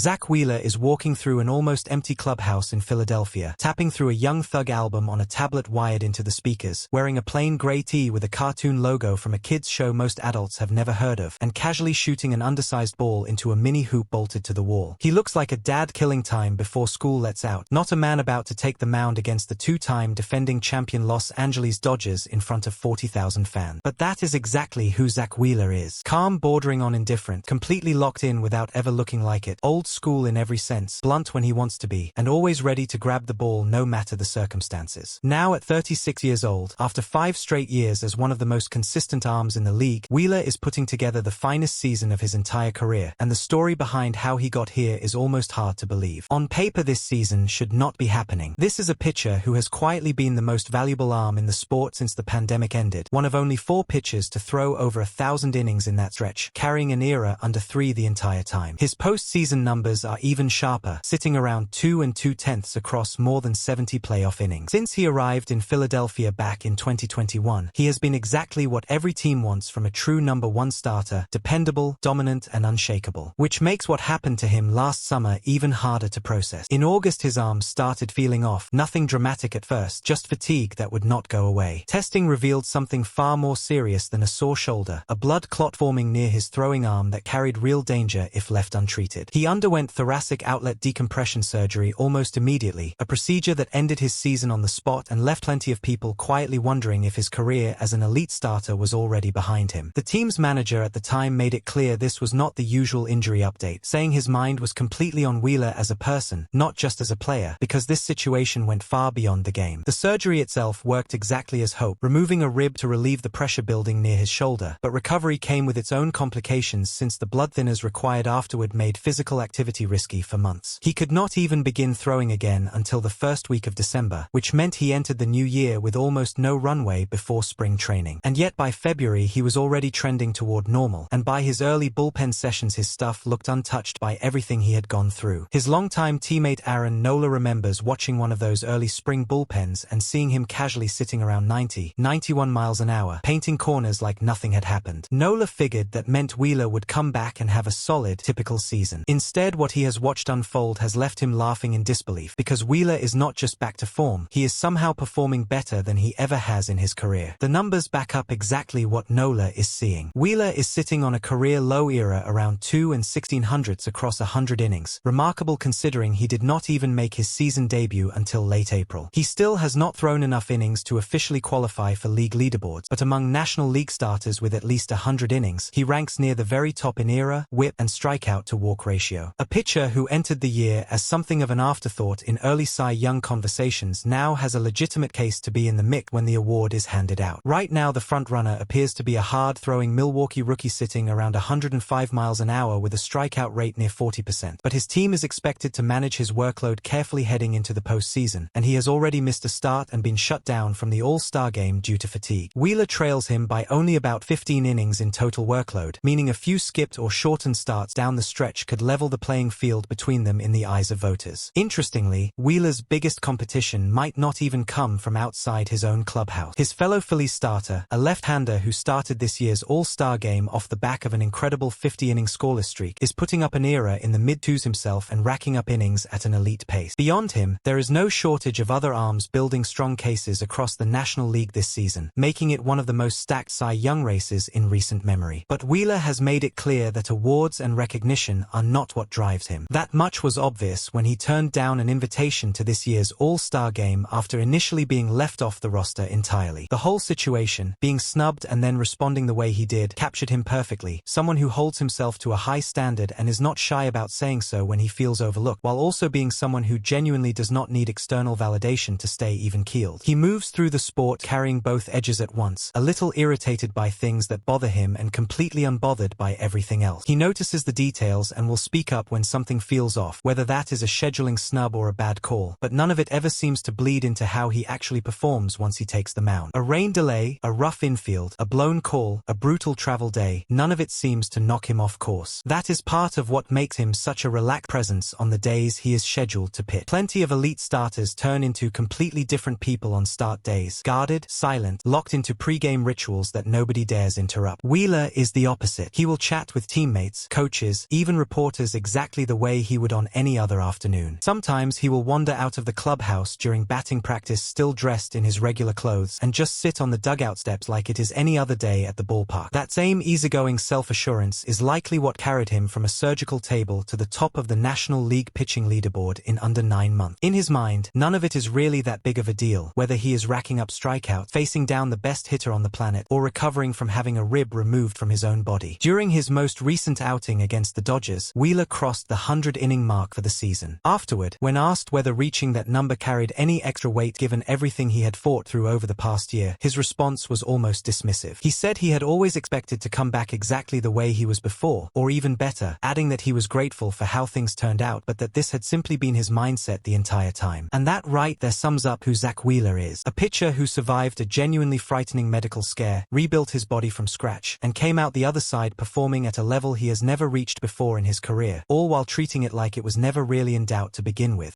Zach Wheeler is walking through an almost empty clubhouse in Philadelphia, tapping through a Young Thug album on a tablet wired into the speakers, wearing a plain grey tee with a cartoon logo from a kids show most adults have never heard of, and casually shooting an undersized ball into a mini hoop bolted to the wall. He looks like a dad killing time before school lets out, not a man about to take the mound against the two-time defending champion Los Angeles Dodgers in front of 40,000 fans. But that is exactly who Zach Wheeler is. Calm, bordering on indifferent, completely locked in without ever looking like it, old school in every sense, blunt when he wants to be, and always ready to grab the ball no matter the circumstances. Now at 36 years old, after 5 straight years as one of the most consistent arms in the league, Wheeler is putting together the finest season of his entire career, and the story behind how he got here is almost hard to believe. On paper, this season should not be happening. This is a pitcher who has quietly been the most valuable arm in the sport since the pandemic ended, one of only 4 pitchers to throw over 1,000 innings in that stretch, carrying an ERA under 3 the entire time. His postseason numbers are even sharper, sitting around 2 2/10 across more than 70 playoff innings. Since he arrived in Philadelphia back in 2021, he has been exactly what every team wants from a true number 1 starter: dependable, dominant, and unshakable. Which makes what happened to him last summer even harder to process. In August, his arm started feeling off, nothing dramatic at first, just fatigue that would not go away. Testing revealed something far more serious than a sore shoulder, a blood clot forming near his throwing arm that carried real danger if left untreated. He underwent thoracic outlet decompression surgery almost immediately, a procedure that ended his season on the spot and left plenty of people quietly wondering if his career as an elite starter was already behind him. The team's manager at the time made it clear this was not the usual injury update, saying his mind was completely on Wheeler as a person, not just as a player, because this situation went far beyond the game. The surgery itself worked exactly as hoped, removing a rib to relieve the pressure building near his shoulder, but recovery came with its own complications since the blood thinners required afterward made physical activity risky for months. He could not even begin throwing again until the first week of December, which meant he entered the new year with almost no runway before spring training. And yet by February he was already trending toward normal, and by his early bullpen sessions his stuff looked untouched by everything he had gone through. His longtime teammate Aaron Nola remembers watching one of those early spring bullpens and seeing him casually sitting around 91 miles an hour, painting corners like nothing had happened. Nola figured that meant Wheeler would come back and have a solid, typical season. Instead, what he has watched unfold has left him laughing in disbelief, because Wheeler is not just back to form, he is somehow performing better than he ever has in his career. The numbers back up exactly what Nola is seeing. Wheeler is sitting on a career low ERA around 2 1600 across 100 innings, remarkable considering he did not even make his season debut until late April. He still has not thrown enough innings to officially qualify for league leaderboards, but among National League starters with at least 100 innings, he ranks near the very top in ERA, WHIP, and strikeout-to-walk ratio. A pitcher who entered the year as something of an afterthought in early Cy Young conversations now has a legitimate case to be in the mix when the award is handed out. Right now the frontrunner appears to be a hard-throwing Milwaukee rookie sitting around 105 miles an hour with a strikeout rate near 40%. But his team is expected to manage his workload carefully heading into the postseason, and he has already missed a start and been shut down from the All-Star game due to fatigue. Wheeler trails him by only about 15 innings in total workload, meaning a few skipped or shortened starts down the stretch could level the playing field between them in the eyes of voters. Interestingly, Wheeler's biggest competition might not even come from outside his own clubhouse. His fellow Phillies starter, a left-hander who started this year's All-Star game off the back of an incredible 50-inning scoreless streak, is putting up an ERA in the mid-2s himself and racking up innings at an elite pace. Beyond him, there is no shortage of other arms building strong cases across the National League this season, making it one of the most stacked Cy Young races in recent memory. But Wheeler has made it clear that awards and recognition are not what drives him. That much was obvious when he turned down an invitation to this year's All-Star game after initially being left off the roster entirely. The whole situation, being snubbed and then responding the way he did, captured him perfectly, someone who holds himself to a high standard and is not shy about saying so when he feels overlooked, while also being someone who genuinely does not need external validation to stay even-keeled. He moves through the sport carrying both edges at once, a little irritated by things that bother him and completely unbothered by everything else. He notices the details and will speak up when something feels off, whether that is a scheduling snub or a bad call, but none of it ever seems to bleed into how he actually performs once he takes the mound. A rain delay, a rough infield, a blown call, a brutal travel day, none of it seems to knock him off course. That is part of what makes him such a relaxed presence on the days he is scheduled to pitch. Plenty of elite starters turn into completely different people on start days, guarded, silent, locked into pre-game rituals that nobody dares interrupt. Wheeler is the opposite. He will chat with teammates, coaches, even reporters exactly exactly the way he would on any other afternoon. Sometimes he will wander out of the clubhouse during batting practice still dressed in his regular clothes and just sit on the dugout steps like it is any other day at the ballpark. That same easygoing self-assurance is likely what carried him from a surgical table to the top of the National League pitching leaderboard in under 9 months. In his mind, none of it is really that big of a deal, whether he is racking up strikeouts, facing down the best hitter on the planet, or recovering from having a rib removed from his own body. During his most recent outing against the Dodgers, Wheeler crossed the 100-inning mark for the season. Afterward, when asked whether reaching that number carried any extra weight given everything he had fought through over the past year, his response was almost dismissive. He said he had always expected to come back exactly the way he was before, or even better, adding that he was grateful for how things turned out but that this had simply been his mindset the entire time. And that right there sums up who Zack Wheeler is. A pitcher who survived a genuinely frightening medical scare, rebuilt his body from scratch, and came out the other side performing at a level he has never reached before in his career, all while treating it like it was never really in doubt to begin with.